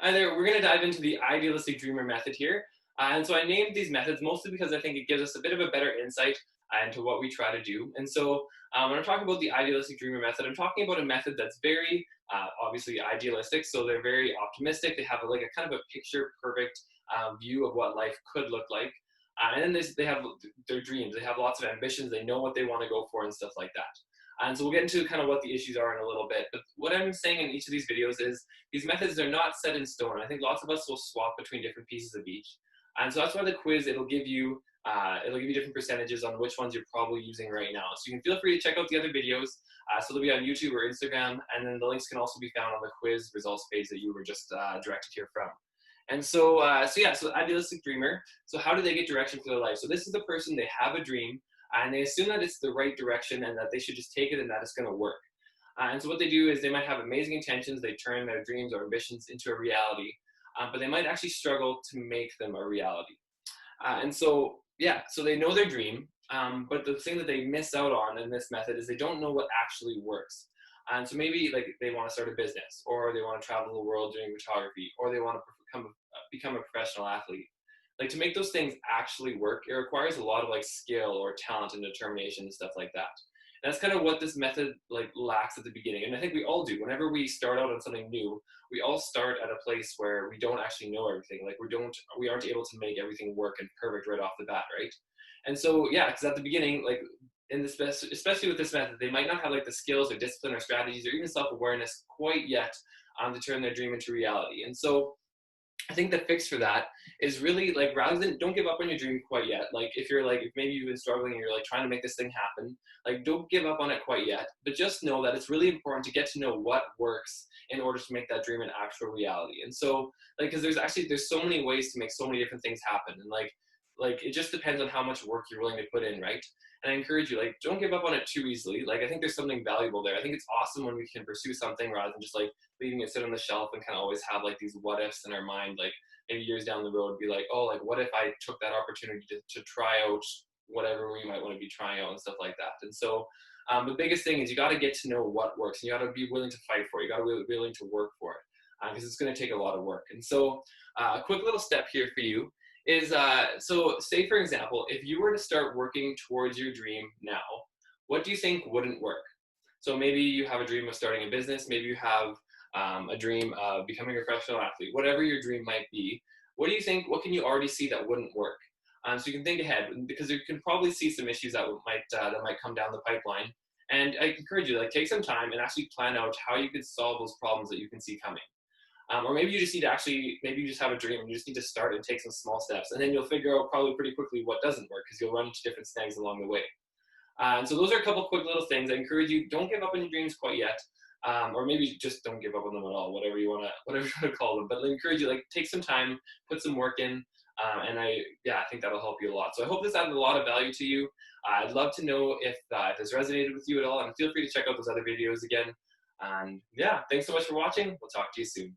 Hi there, we're going to dive into the Idealistic Dreamer method here. And so I named these methods mostly because I think it gives us a bit of a better insight into what we try to do. And so when I'm talking about the Idealistic Dreamer method, I'm talking about a method that's very obviously idealistic. So they're very optimistic. They have like a kind of a picture perfect view of what life could look like. And then they have their dreams. They have lots of ambitions. They know what they want to go for and stuff like that. And so we'll get into kind of what the issues are in a little bit. But what I'm saying in each of these videos is these methods are not set in stone. I think lots of us will swap between different pieces of each. And so that's why the quiz, it'll give you different percentages on which ones you're probably using right now. So you can feel free to check out the other videos. So they'll be on YouTube or Instagram, and then the links can also be found on the quiz results page that you were just directed here from. And so idealistic dreamer. So how do they get direction for their life? So this is the person, they have a dream, and they assume that it's the right direction and that they should just take it and that it's going to work. And so what they do is they might have amazing intentions. They turn their dreams or ambitions into a reality, but they might actually struggle to make them a reality. So they know their dream, but the thing that they miss out on in this method is they don't know what actually works. And so maybe like they want to start a business, or they want to travel the world doing photography, or they want to become a professional athlete. Like to make those things actually work, it requires a lot of like skill or talent and determination and stuff like that. And that's kind of what this method like lacks at the beginning. And I think we all do. Whenever we start out on something new, we all start at a place where we don't actually know everything. Like we aren't able to make everything work and perfect right off the bat, right? And so yeah, because at the beginning, like in this especially with this method, they might not have like the skills or discipline or strategies or even self-awareness quite yet to turn their dream into reality. And so I think the fix for that is really like rather than don't give up on your dream quite yet. Like if maybe you've been struggling and you're like trying to make this thing happen, like don't give up on it quite yet. But just know that it's really important to get to know what works in order to make that dream an actual reality. And so like because there's so many ways to make so many different things happen. And like it just depends on how much work you're willing to put in, right? And I encourage you, like, don't give up on it too easily. Like, I think there's something valuable there. I think it's awesome when we can pursue something rather than just like leaving it sit on the shelf and kind of always have like these what ifs in our mind, like maybe years down the road, be like, oh, like what if I took that opportunity to try out whatever we might want to be trying out and stuff like that. And so the biggest thing is you got to get to know what works, and you got to be willing to fight for it. You got to be willing to work for it because it's going to take a lot of work. And so a quick little step here for you is so say for example, if you were to start working towards your dream now, what do you think wouldn't work? So maybe you have a dream of starting a business, maybe you have a dream of becoming a professional athlete, whatever your dream might be. What do you think, what can you already see that wouldn't work? So you can think ahead because you can probably see some issues that might come down the pipeline. And I encourage you, like, take some time and actually plan out how you could solve those problems that you can see coming. Or maybe you just need to maybe you just have a dream and you just need to start and take some small steps. And then you'll figure out probably pretty quickly what doesn't work because you'll run into different snags along the way. And so those are a couple quick little things. I encourage you, don't give up on your dreams quite yet. Or maybe just don't give up on them at all, whatever you want to call them. But I encourage you, like, take some time, put some work in. And I think that'll help you a lot. So I hope this added a lot of value to you. I'd love to know if this resonated with you at all. And feel free to check out those other videos again. And yeah, thanks so much for watching. We'll talk to you soon.